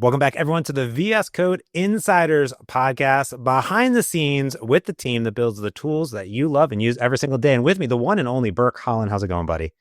Welcome back, everyone, to the VS Code Insiders podcast, behind the scenes with the team that builds the tools that you love and use every single day. And with me, the one and only Burke. Holland, how's it going, buddy?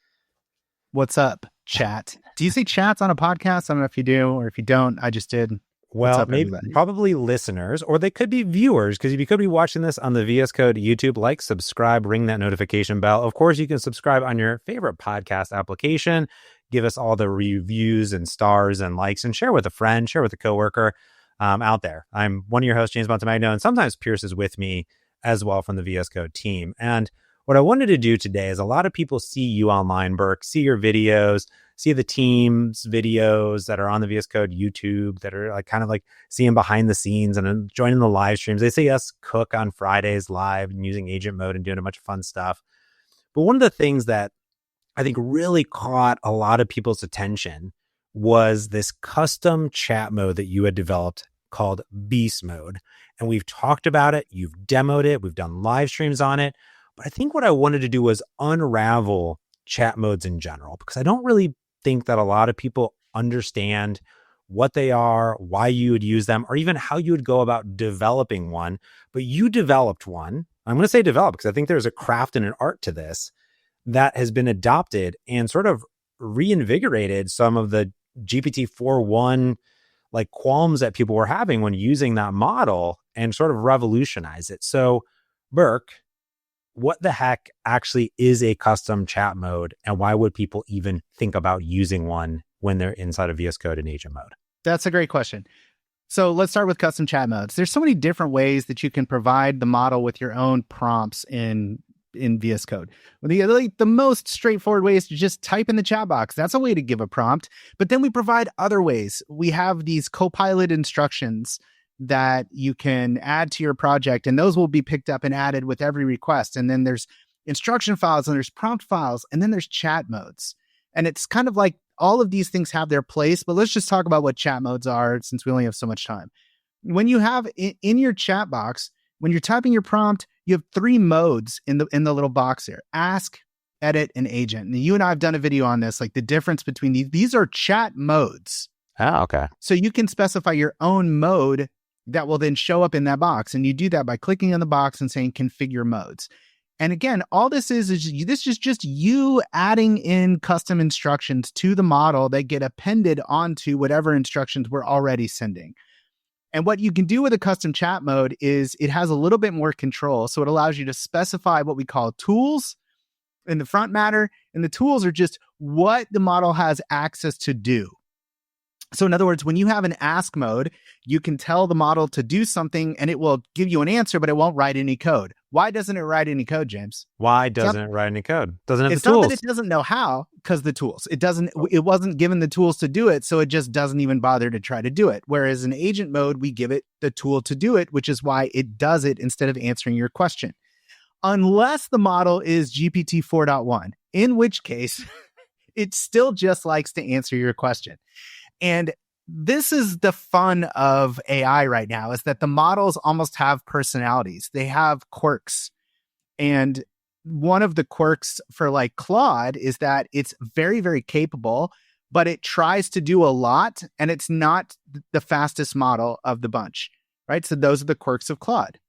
What's up, chat? Do you say chats on a podcast? I don't know if you do, or if you don't, I just did. Well, maybe probably listeners, or they could be viewers, because if you could be watching this on the VS Code YouTube, like, subscribe, ring that notification bell. Of course, you can subscribe on your favorite podcast application. Give us all the reviews and stars and likes, and share with a friend, share with a coworker out there. I'm one of your hosts, James Montemagno, and sometimes Pierce is with me as well from the VS Code team. And what I wanted to do today is, a lot of people see you online, Burke, see your videos, see the team's videos that are on the VS Code YouTube that are kind of seeing behind the scenes and joining the live streams. They see us cook on Fridays live and using agent mode and doing a bunch of fun stuff. But one of the things that I think really caught a lot of people's attention was this custom chat mode that you had developed called Beast Mode. And we've talked about it. You've demoed it. We've done live streams on it. But I think what I wanted to do was unravel chat modes in general, because I don't really think that a lot of people understand what they are, why you would use them, or even how you would go about developing one. But you developed one. I'm going to say develop because I think there's a craft and an art to this that has been adopted and sort of reinvigorated some of the GPT-4.1 qualms that people were having when using that model, and sort of revolutionize it. So, Burke, what the heck actually is a custom chat mode, and why would people even think about using one when they're inside of VS Code and agent mode? That's a great question. So let's start with custom chat modes. There's so many different ways that you can provide the model with your own prompts in VS Code. The most straightforward way is to just type in the chat box. That's a way to give a prompt. But then we provide other ways. We have these Copilot instructions that you can add to your project, and those will be picked up and added with every request. And then there's instruction files, and there's prompt files, and then there's chat modes. And it's kind of like all of these things have their place, but let's just talk about what chat modes are, since we only have so much time. When you have in your chat box, when you're typing your prompt, you have three modes in the little box there: ask, edit, and agent. And you and I have done a video on this, the difference between these. These are chat modes. Oh, okay. So you can specify your own mode that will then show up in that box. And you do that by clicking on the box and saying configure modes. And again, all this is just you adding in custom instructions to the model that get appended onto whatever instructions we're already sending. And what you can do with a custom chat mode is it has a little bit more control. So it allows you to specify what we call tools in the front matter. And the tools are just what the model has access to do. So in other words, when you have an ask mode, you can tell the model to do something and it will give you an answer, but it won't write any code. Why doesn't it write any code, James? Why doesn't it write any code? Doesn't have the tools. It's not that it doesn't know how, because the tools. It wasn't given the tools to do it, so it just doesn't even bother to try to do it. Whereas in agent mode, we give it the tool to do it, which is why it does it instead of answering your question. Unless the model is GPT 4.1, in which case it still just likes to answer your question. And this is the fun of AI right now, is that the models almost have personalities. They have quirks. And one of the quirks for Claude is that it's very, very capable, but it tries to do a lot, and it's not the fastest model of the bunch, right? So those are the quirks of Claude.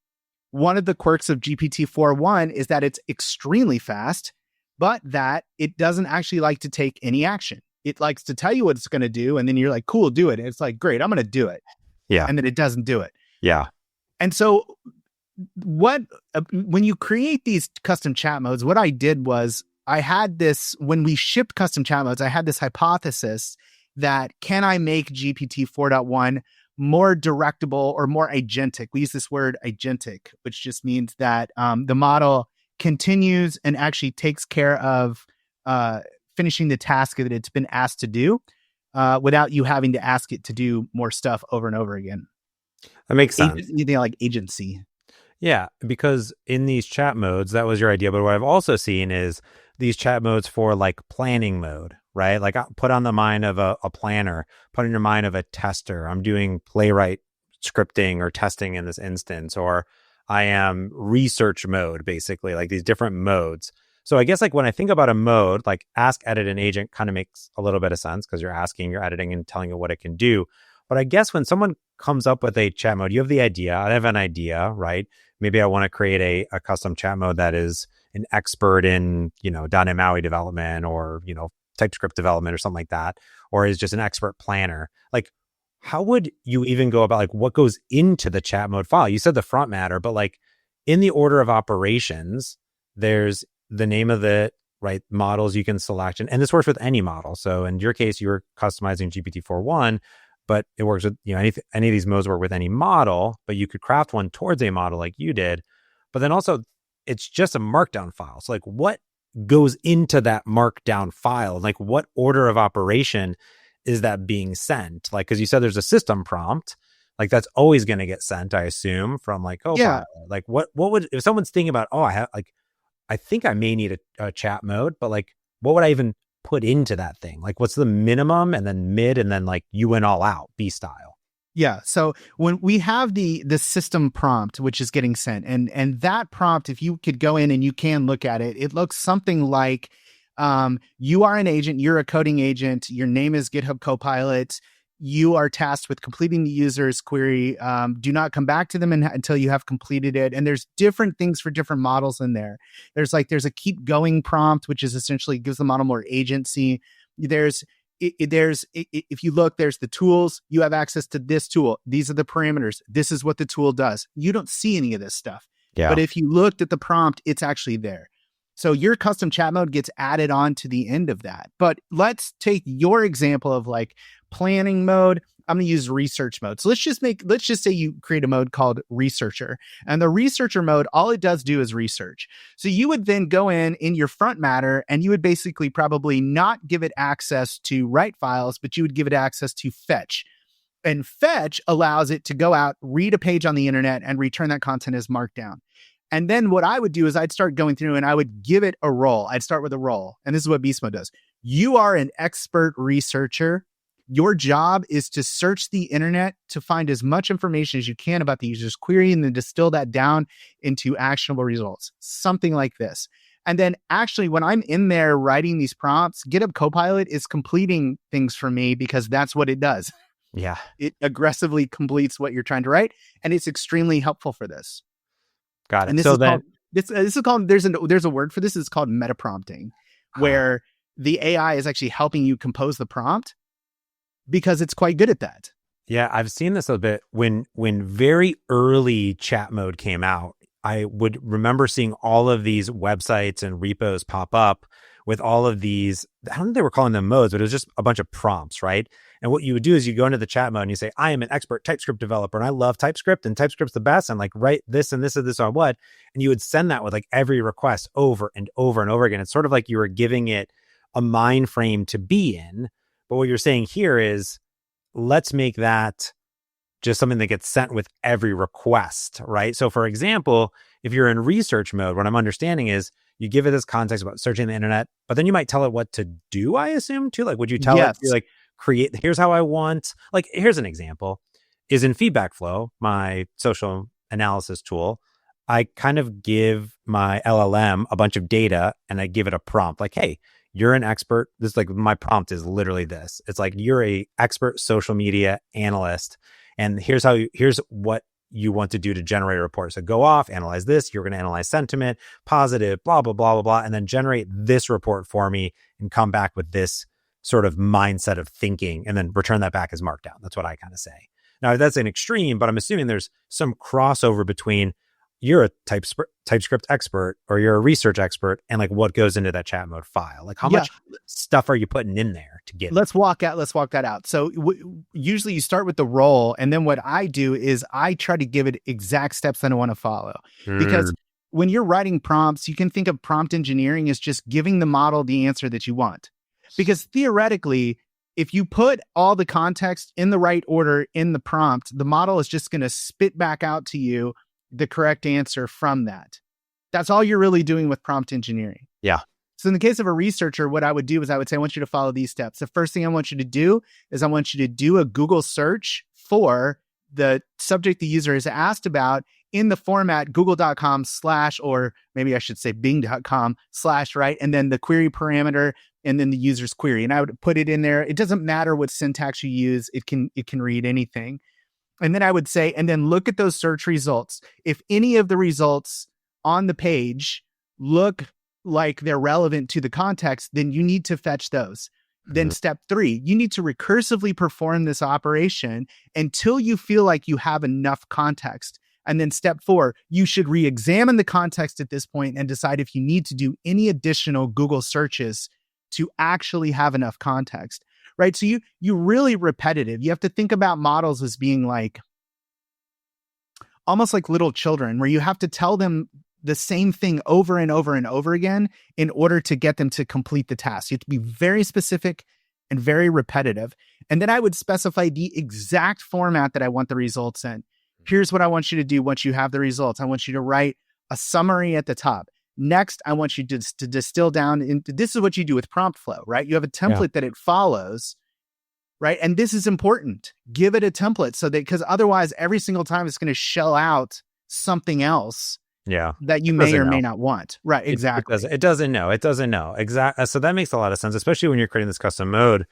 One of the quirks of GPT 4.1 is that it's extremely fast, but that it doesn't actually like to take any action. It likes to tell you what it's going to do, and then you're like, cool, do it. And it's like, great, I'm going to do it. Yeah. And then it doesn't do it. Yeah. And so when you create these custom chat modes, what I did was I had this, when we shipped custom chat modes, I had this hypothesis that, can I make GPT 4.1 more directable or more agentic? We use this word agentic, which just means that the model continues and actually takes care of finishing the task that it's been asked to do without you having to ask it to do more stuff over and over again. That makes sense. Anything like agency. Yeah, because in these chat modes, that was your idea. But what I've also seen is these chat modes for planning mode, right? Put on the mind of a planner, put in your mind of a tester. I'm doing playwright scripting or testing in this instance, or I am research mode, basically, these different modes. So I guess when I think about a mode, ask, edit, and agent kind of makes a little bit of sense, because you're asking, you're editing, and telling it what it can do. But I guess when someone comes up with a chat mode, you have the idea. I have an idea, right? Maybe I want to create a custom chat mode that is an expert in, .NET MAUI development or, TypeScript development or something like that, or is just an expert planner. Like, how would you even go about what goes into the chat mode file? You said the front matter, but in the order of operations, there's the name of the models you can select. And this works with any model. So in your case, you were customizing GPT-4.1, but it works with, any of these modes work with any model, but you could craft one towards a model like you did. But then also it's just a markdown file. So what goes into that markdown file? What order of operation is that being sent? Because you said there's a system prompt, that's always going to get sent, I assume, from Copilot. Yeah. What would, if someone's thinking about, I think I may need a chat mode, but what would I even put into that thing? What's the minimum and then mid and then you went all out, B style? Yeah. So when we have the system prompt, which is getting sent, and that prompt, if you could go in and you can look at it, it looks something like you are an agent, you're a coding agent, your name is GitHub Copilot, you are tasked with completing the user's query. Do not come back to them until you have completed it. And there's different things for different models in there. There's a keep going prompt, which is essentially gives the model more agency. If you look, there's the tools. You have access to this tool. These are the parameters. This is what the tool does. You don't see any of this stuff. Yeah. But if you looked at the prompt, it's actually there. So your custom chat mode gets added on to the end of that. But let's take your example of planning mode. I'm going to use research mode. So let's just say you create a mode called researcher, and the researcher mode, all it does do is research. So you would then go in your front matter, and you would basically probably not give it access to write files, but you would give it access to fetch. And fetch allows it to go out, read a page on the internet, and return that content as markdown. And then what I would do is I'd start going through and I would give it a role. I'd start with a role. And this is what beast mode does. You are an expert researcher. Your job is to search the internet to find as much information as you can about the user's query and then distill that down into actionable results. Something like this. And then actually, when I'm in there writing these prompts, GitHub Copilot is completing things for me because that's what it does. Yeah. It aggressively completes what you're trying to write. And it's extremely helpful for this. Got it. And this is called, there's a word for this. It's called metaprompting, where the AI is actually helping you compose the prompt because it's quite good at that. Yeah, I've seen this a bit. When very early chat mode came out, I would remember seeing all of these websites and repos pop up with all of these, I don't think they were calling them modes, but it was just a bunch of prompts, right? And what you would do is you go into the chat mode and you say, I am an expert TypeScript developer and I love TypeScript and TypeScript's the best and write this and this and this on what. And you would send that with every request over and over and over again. It's sort of like you were giving it a mind frame to be in. But what you're saying here is, let's make that just something that gets sent with every request, right? So for example, if you're in research mode, what I'm understanding is you give it this context about searching the internet, but then you might tell it what to do, I assume, too. Would you tell it, you're create, here's how I want, here's an example, is in Feedback Flow, my social analysis tool, I kind of give my LLM a bunch of data and I give it a prompt hey, you're an expert. This my prompt is literally this. It's you're a expert social media analyst. And here's what you want to do to generate a report. So go off, analyze this. You're going to analyze sentiment, positive, blah, blah, blah, blah, blah. And then generate this report for me and come back with this sort of mindset of thinking and then return that back as markdown. That's what I kind of say. Now, that's an extreme, but I'm assuming there's some crossover between you're a TypeScript expert or you're a research expert and what goes into that chat mode file. How much stuff are you putting in there to get? Let's walk that out. So usually you start with the role. And then what I do is I try to give it exact steps that I want to follow. Because when you're writing prompts, you can think of prompt engineering as just giving the model the answer that you want. Because theoretically, if you put all the context in the right order in the prompt, the model is just going to spit back out to you the correct answer from that. That's all you're really doing with prompt engineering. Yeah. So in the case of a researcher, what I would do is I would say, I want you to follow these steps. The first thing I want you to do is I want you to do a Google search for the subject the user has asked about in the format google.com/ or maybe I should say bing.com/ right? And then the query parameter and then the user's query. And I would put it in there. It doesn't matter what syntax you use. It can read anything. And then I would say, and then look at those search results. If any of the results on the page look like they're relevant to the context, then you need to fetch those. Then step 3, you need to recursively perform this operation until you feel like you have enough context. And then step 4, you should re-examine the context at this point and decide if you need to do any additional Google searches to actually have enough context, right? So you really repetitive. You have to think about models as being like, almost like little children, where you have to tell them the same thing over and over and over again in order to get them to complete the task. You have to be very specific and very repetitive. And then I would specify the exact format that I want the results in. Here's what I want you to do once you have the results. I want you to write a summary at the top. Next, I want you to distill down into, this is what you do with prompt flow, right? You have a template that it follows, right? And this is important. Give it a template so that, because otherwise every single time it's going to shell out something else that you may or may not want. Right, exactly. It doesn't know. Exactly. So that makes a lot of sense, especially when you're creating this custom mode.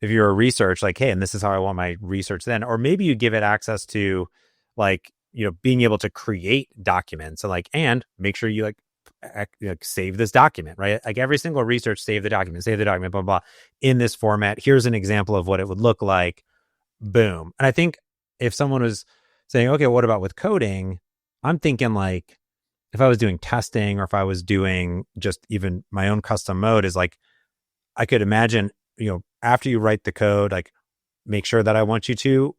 If you're a research, like, hey, and this is how I want my research then, or maybe you give it access to, like, being able to create documents, and make sure you save this document, right? Like every single research, save the document, blah, blah, blah, in this format. Here's an example of what it would look like. Boom. And I think if someone was saying, okay, what about with coding? I'm thinking like, if I was doing testing or if I was doing just even my own custom mode, is like, I could imagine, after you write the code, like, make sure that I want you to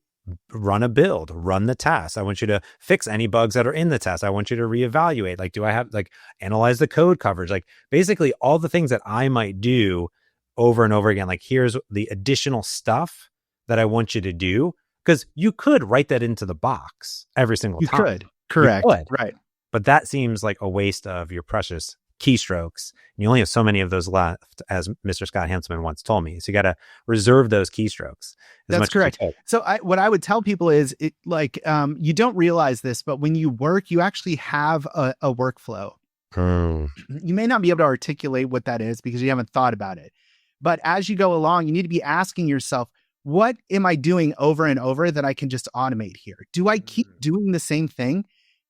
run a build, run the test. I want you to fix any bugs that are in the test. I want you to reevaluate. Like, do I have, like, analyze the code coverage? Like, basically all the things that I might do over and over again. Like, here's the additional stuff that I want you to do. Because you could write that into the box every single time. You could. Correct. You could. Right. But that seems like a waste of your precious keystrokes. You only have so many of those left, as Mr. Scott Hanselman once told me. So you got to reserve those keystrokes. That's correct. So what I would tell people is, you don't realize this, but when you work, you actually have a workflow. You may not be able to articulate what that is because you haven't thought about it. But as you go along, you need to be asking yourself, what am I doing over and over that I can just automate here? Do I keep doing the same thing?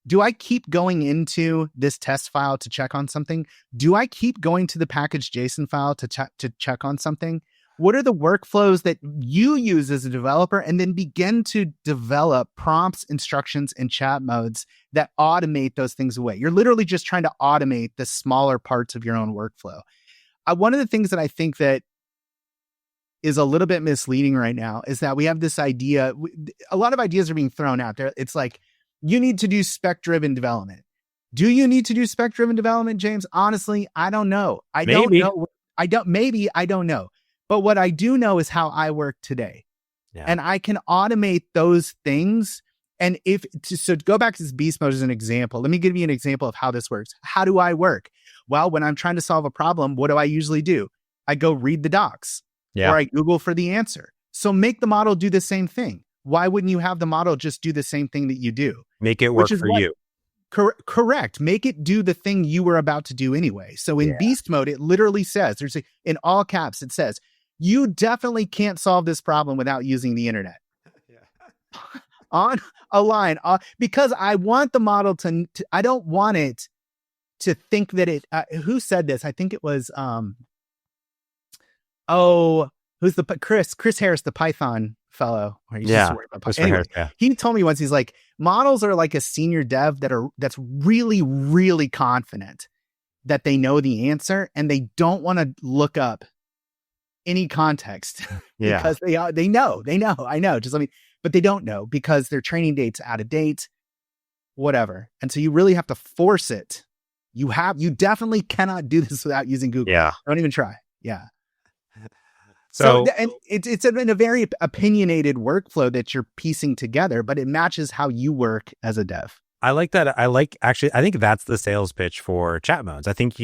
Do I keep going into this test file to check on something? Do I keep going to the package.json file to check on something? What are the workflows that you use as a developer? And then begin to develop prompts, instructions, and chat modes that automate those things away. You're literally just trying to automate the smaller parts of your own workflow. One of the things that I think that is a little bit misleading right now is that we have this idea. A lot of ideas are being thrown out there. It's like, you need to do spec-driven development. Do you need to do spec-driven development, James? Honestly, I don't know. I don't know. I don't know. But what I do know is how I work today. Yeah. And I can automate those things. And so go back to this beast mode as an example. Let me give you an example of how this works. How do I work? Well, when I'm trying to solve a problem, what do I usually do? I go read the docs or I Google for the answer. So make the model do the same thing. Why wouldn't you have the model just do the same thing that you do? Make it work for you. Correct. Make it do the thing you were about to do anyway. So in beast mode, it literally says, in all caps, it says, you definitely can't solve this problem without using the internet. On a line, because I want the model to I don't want it to think that it, who said this? I think it was, who's Chris Harris, the Python fellow. Anyway, he told me once, he's like, models are like a senior dev that's really, really confident that they know the answer and they don't want to look up any context because they know, but they don't know because their training date's out of date, whatever. And so you really have to force it. You definitely cannot do this without using Google. Yeah. Don't even try. Yeah. So and it's in a very opinionated workflow that you're piecing together, but it matches how you work as a dev. I like that. I think that's the sales pitch for chat modes. I think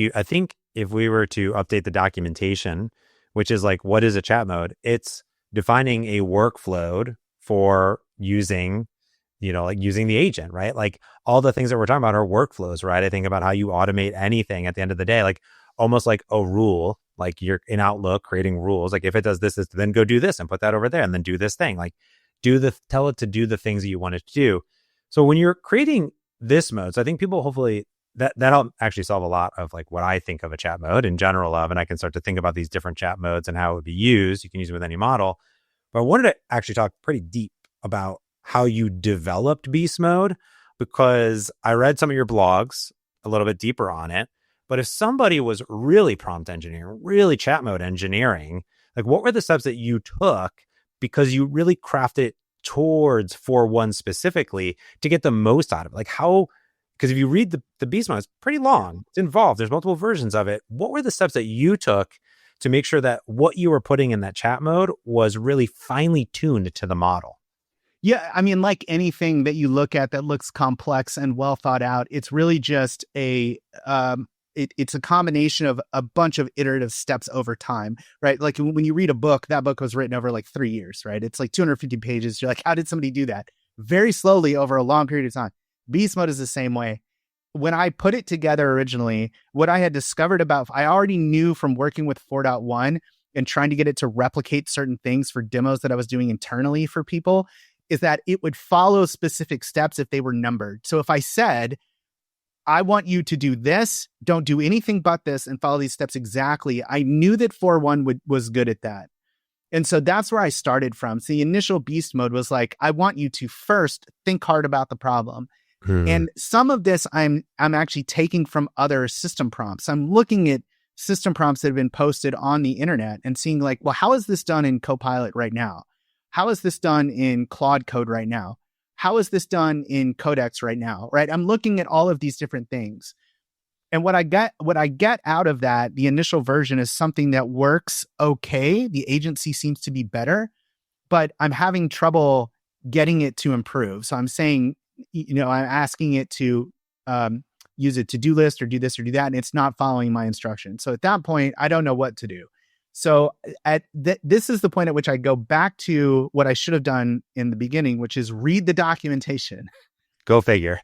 if we were to update the documentation, which is like, what is a chat mode? It's defining a workflow for using, using the agent, right? Like all the things that we're talking about are workflows, right? I think about how you automate anything at the end of the day. Like, almost like a rule, like you're in Outlook creating rules. Like if it does this, then go do this and put that over there and then do this thing. Like tell it to do the things that you want it to do. So when you're creating this mode, so I think people hopefully that'll actually solve a lot of like what I think of a chat mode in general of, and I can start to think about these different chat modes and how it would be used. You can use it with any model. But I wanted to actually talk pretty deep about how you developed beast mode, because I read some of your blogs a little bit deeper on it. But if somebody was really prompt engineering, really chat mode engineering, like what were the steps that you took, because you really crafted it towards 4.1 specifically to get the most out of it? Like how, because if you read the beast mode, it's pretty long, it's involved, there's multiple versions of it. What were the steps that you took to make sure that what you were putting in that chat mode was really finely tuned to the model? Yeah, I mean, like anything that you look at that looks complex and well thought out, it's really just it's a combination of a bunch of iterative steps over time, right? Like when you read a book, that book was written over like 3 years, right? It's like 250 pages. You're like, how did somebody do that? Very slowly over a long period of time. Beast mode is the same way. When I put it together originally, what I had discovered I already knew from working with 4.1 and trying to get it to replicate certain things for demos that I was doing internally for people, is that it would follow specific steps if they were numbered. So if I said, I want you to do this, don't do anything but this, and follow these steps exactly, I knew that 4.1 was good at that. And so that's where I started from. So the initial beast mode was like, I want you to first think hard about the problem. And some of this I'm actually taking from other system prompts. I'm looking at system prompts that have been posted on the internet and seeing like, well, how is this done in Copilot right now? How is this done in Claude Code right now? How is this done in Codex right now? Right? I'm looking at all of these different things. And what I get out of that, the initial version is something that works okay. The agency seems to be better, but I'm having trouble getting it to improve. So I'm saying, I'm asking it to use a to-do list or do this or do that, and it's not following my instructions. So at that point, I don't know what to do. So this is the point at which I go back to what I should have done in the beginning, which is read the documentation. Go figure.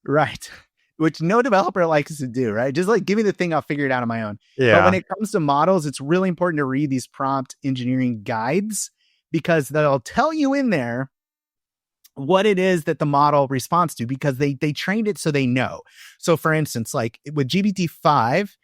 Right. Which no developer likes to do, right? Just like, give me the thing, I'll figure it out on my own. Yeah. But when it comes to models, it's really important to read these prompt engineering guides, because they'll tell you in there what it is that the model responds to, because they trained it so they know. So for instance, like with GPT-5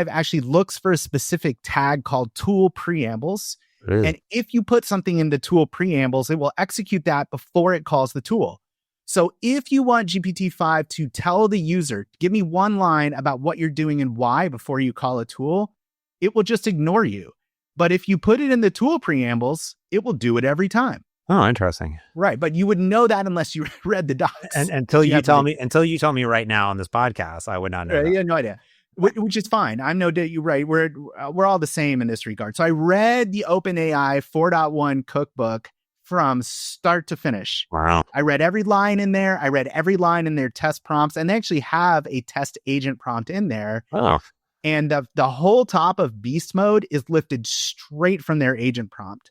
actually looks for a specific tag called tool preambles. And if you put something into tool preambles, it will execute that before it calls the tool. So if you want GPT-5 to tell the user, give me one line about what you're doing and why before you call a tool, it will just ignore you. But if you put it in the tool preambles, it will do it every time. Oh, interesting. Right. But you wouldn't know that unless you read the docs. And until you tell me right now on this podcast, I would not know. You have no idea. Which is fine. I'm no doubt you're right. We're all the same in this regard. So I read the OpenAI 4.1 cookbook from start to finish. Wow. I read every line in there. I read every line in their test prompts, and they actually have a test agent prompt in there. Oh. And the whole top of beast mode is lifted straight from their agent prompt.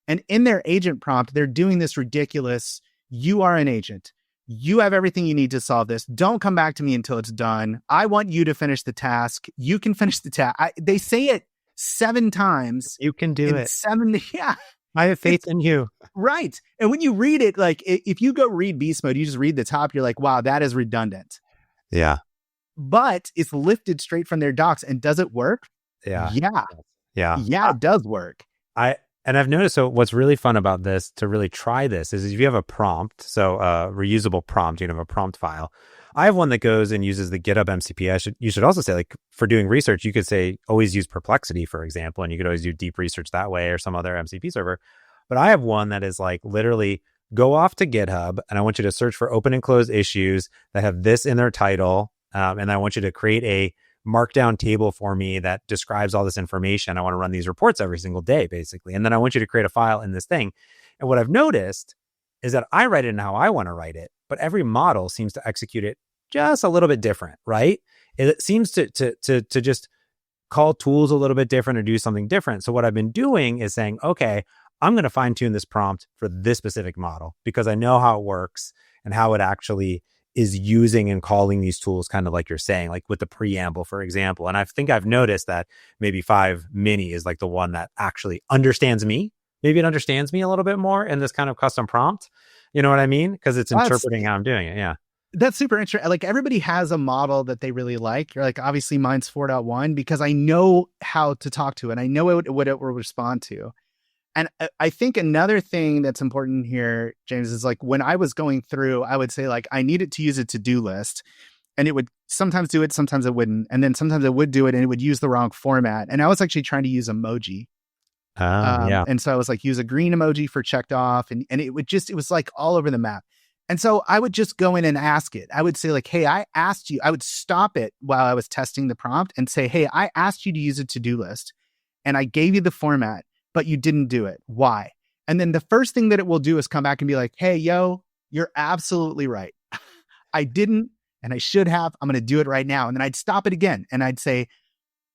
And in their agent prompt, they're doing this ridiculous, you are an agent. You have everything you need to solve this. Don't come back to me until it's done. I want you to finish the task. You can finish the task. They say it 7 times. You can do it. 7, yeah. I have faith in you. Right. And when you read it, like if you go read beast mode, you just read the top, you're like, wow, that is redundant. Yeah. But it's lifted straight from their docs. And does it work? Yeah. Yeah, it does work. And I've noticed, so what's really fun about this, to really try this, is if you have a prompt, so a reusable prompt, you have a prompt file. I have one that goes and uses the GitHub MCP. You should also say, like, for doing research, you could say, always use Perplexity, for example, and you could always do deep research that way or some other MCP server. But I have one that is like, literally, go off to GitHub, and I want you to search for open and closed issues that have this in their title. And I want you to create a markdown table for me that describes all this information. I want to run these reports every single day, basically. And then I want you to create a file in this thing. And what I've noticed is that I write it in how I want to write it, but every model seems to execute it just a little bit different, right? It seems to just call tools a little bit different or do something different. So what I've been doing is saying, okay, I'm going to fine tune this prompt for this specific model because I know how it works and how it actually is using and calling these tools kind of like you're saying, like with the preamble, for example. And I think I've noticed that maybe 5 mini is like the one that actually understands me. Maybe it understands me a little bit more in this kind of custom prompt. You know what I mean? Because it's interpreting how I'm doing it. Yeah. That's super interesting. Like everybody has a model that they really like. You're like, obviously mine's 4.1 because I know how to talk to it. I know what it will respond to. And I think another thing that's important here, James, is like when I was going through, I would say like, I needed to use a to-do list, and it would sometimes do it, sometimes it wouldn't. And then sometimes it would do it and it would use the wrong format. And I was actually trying to use emoji. Yeah. And so I was like, use a green emoji for checked off. And it was like all over the map. And so I would just go in and ask it. I would say like, hey, I asked you, I would stop it while I was testing the prompt and say, hey, I asked you to use a to-do list and I gave you the format, but you didn't do it. Why? And then the first thing that it will do is come back and be like, hey, yo, you're absolutely right. I didn't, and I should have. I'm going to do it right now. And then I'd stop it again. And I'd say,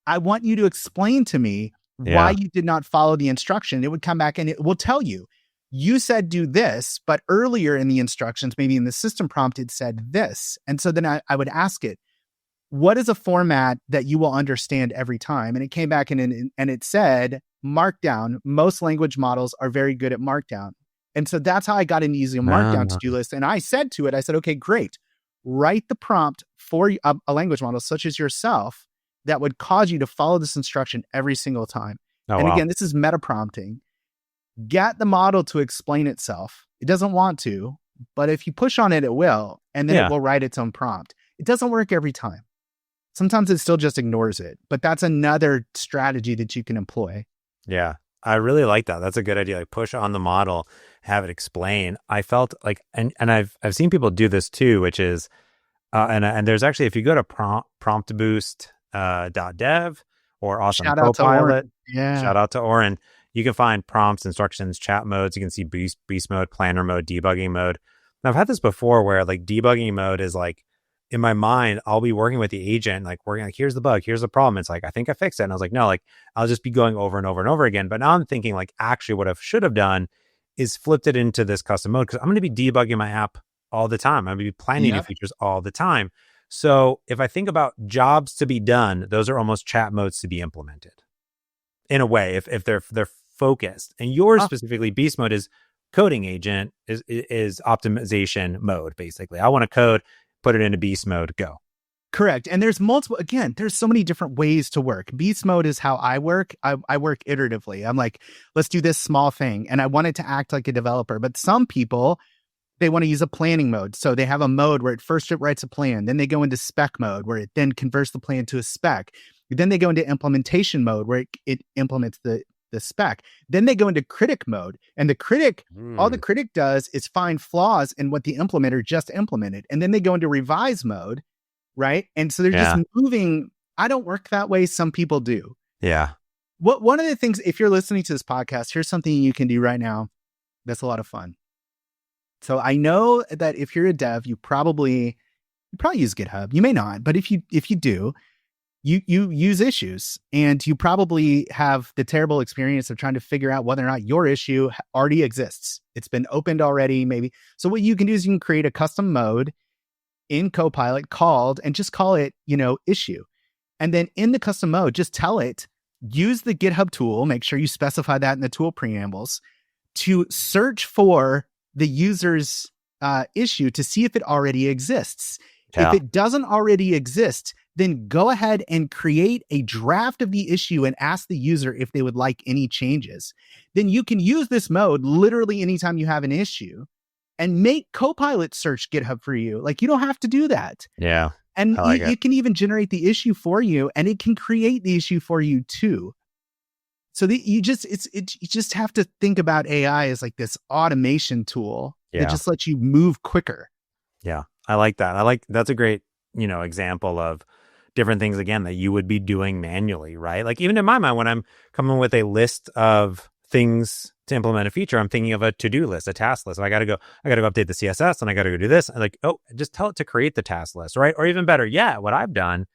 I want you to explain to me why you did not follow the instruction. It would come back and it will tell you, you said do this, but earlier in the instructions, maybe in the system prompt, it said this. And so then I would ask it, what is a format that you will understand every time? And it came back and it said Markdown. Most language models are very good at Markdown. And so that's how I got into using a Markdown to-do list. And I said to it, I said, okay, great. Write the prompt for a language model such as yourself that would cause you to follow this instruction every single time. Again, this is metaprompting. Get the model to explain itself. It doesn't want to, but if you push on it, it will. And then it will write its own prompt. It doesn't work every time. Sometimes it still just ignores it, but that's another strategy that you can employ. Yeah, I really like that. That's a good idea. Like push on the model, have it explain. I felt like, and I've seen people do this too, which is, and there's actually, if you go to promptboost.dev or Awesome Copilot, shout out to Oren, you can find prompts, instructions, chat modes. You can see beast mode, planner mode, debugging mode. Now I've had this before where like debugging mode is like, in my mind, I'll be working with the agent, like working like, here's the bug, here's the problem. It's like, I think I fixed it. And I was like, no, like I'll just be going over and over and over again. But now I'm thinking like, actually what I should have done is flipped it into this custom mode because I'm going to be debugging my app all the time. I'm going to be planning new features all the time. So if I think about jobs to be done, those are almost chat modes to be implemented in a way, if they're focused. And yours specifically, beast mode is coding agent is optimization mode. Basically, I want to code, put it into beast mode, go. Correct. And there's there's so many different ways to work. Beast mode is how I work. I work iteratively. I'm like, let's do this small thing. And I want it to act like a developer. But some people, they want to use a planning mode. So they have a mode where at first it writes a plan. Then they go into spec mode where it then converts the plan to a spec. Then they go into implementation mode where it implements the spec. Then they go into critic mode. And the critic, all the critic does is find flaws in what the implementer just implemented. And then they go into revise mode, right? And so they're just moving. I don't work that way. Some people do. Yeah. One of the things, if you're listening to this podcast, here's something you can do right now that's a lot of fun. So I know that if you're a dev, you probably use GitHub. You may not, but if you do, you use issues, and you probably have the terrible experience of trying to figure out whether or not your issue already exists. It's been opened already, maybe. So what you can do is you can create a custom mode in Copilot and just call it, issue. And then in the custom mode, just tell it, use the GitHub tool, make sure you specify that in the tool preambles, to search for the user's issue to see if it already exists. Yeah. If it doesn't already exist, then go ahead and create a draft of the issue and ask the user if they would like any changes. Then you can use this mode literally anytime you have an issue and make Copilot search GitHub for you. Like, you don't have to do that. Yeah. And it can even generate the issue for you, and it can create the issue for you too. So you just have to think about AI as like this automation tool that just lets you move quicker. Yeah. I like that. That's a great, example of different things, again, that you would be doing manually, right? Like even in my mind, when I'm coming with a list of things to implement a feature, I'm thinking of a to-do list, a task list. So I got to go update the CSS, and I got to go do this. And like, just tell it to create the task list, right? Or even better, what I've done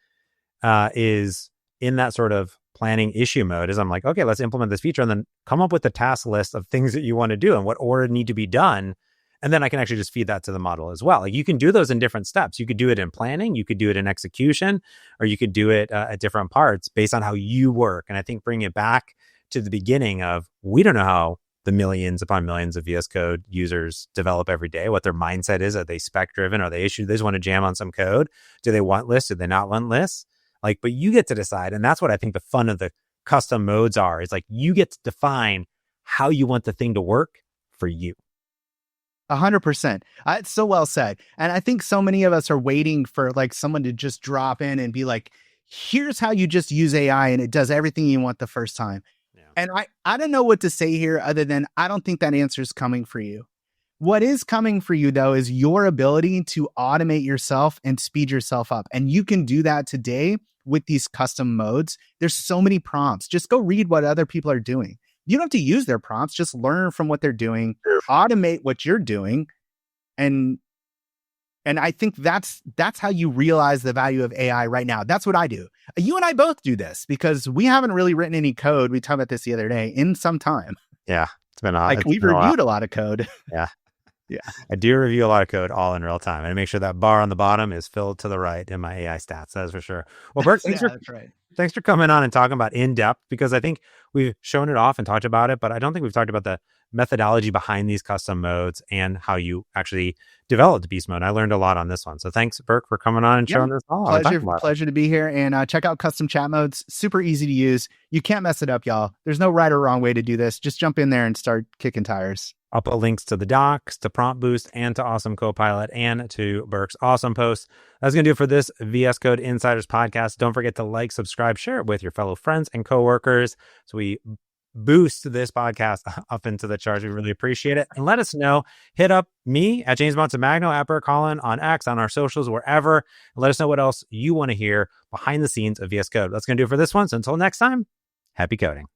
is in that sort of planning issue mode is I'm like, okay, let's implement this feature, and then come up with the task list of things that you want to do and what order need to be done. And then I can actually just feed that to the model as well. Like you can do those in different steps. You could do it in planning, you could do it in execution, or you could do it at different parts based on how you work. And I think bring it back to the beginning of, we don't know how the millions upon millions of VS Code users develop every day, what their mindset is. Are they spec driven? Are they issue? They just want to jam on some code. Do they want lists? Do they not want lists? Like, but you get to decide. And that's what I think the fun of the custom modes are. Is like you get to define how you want the thing to work for you. 100%. It's so well said. And I think so many of us are waiting for like someone to just drop in and be like, here's how you just use AI and it does everything you want the first time. Yeah. And I don't know what to say here other than I don't think that answer is coming for you. What is coming for you, though, is your ability to automate yourself and speed yourself up. And you can do that today with these custom modes. There's so many prompts. Just go read what other people are doing. You don't have to use their prompts. Just learn from what they're doing, automate what you're doing. And I think that's how you realize the value of AI right now. That's what I do. You and I both do this because we haven't really written any code. We talked about this the other day in some time. Yeah. It's been like we've reviewed a lot of code. Yeah. Yeah. I do review a lot of code all in real time. And I make sure that bar on the bottom is filled to the right in my AI stats. That's for sure. Well, Burke, thanks for coming on and talking about in depth, because I think we've shown it off and talked about it, but I don't think we've talked about the methodology behind these custom modes and how you actually developed beast mode. I learned a lot on this one. So thanks, Burke, for coming on and showing this all. Pleasure to be here. And check out custom chat modes. Super easy to use. You can't mess it up, y'all. There's no right or wrong way to do this. Just jump in there and start kicking tires. I'll put links to the docs, to Prompt Boost, and to Awesome Copilot, and to Burke's awesome post. That's going to do it for this VS Code Insiders podcast. Don't forget to like, subscribe, share it with your fellow friends and coworkers so we boost this podcast up into the charts. We really appreciate it. And let us know. Hit up me at James Montemagno, at Burke Holland, on X, on our socials, wherever. And let us know what else you want to hear behind the scenes of VS Code. That's going to do it for this one. So until next time, happy coding.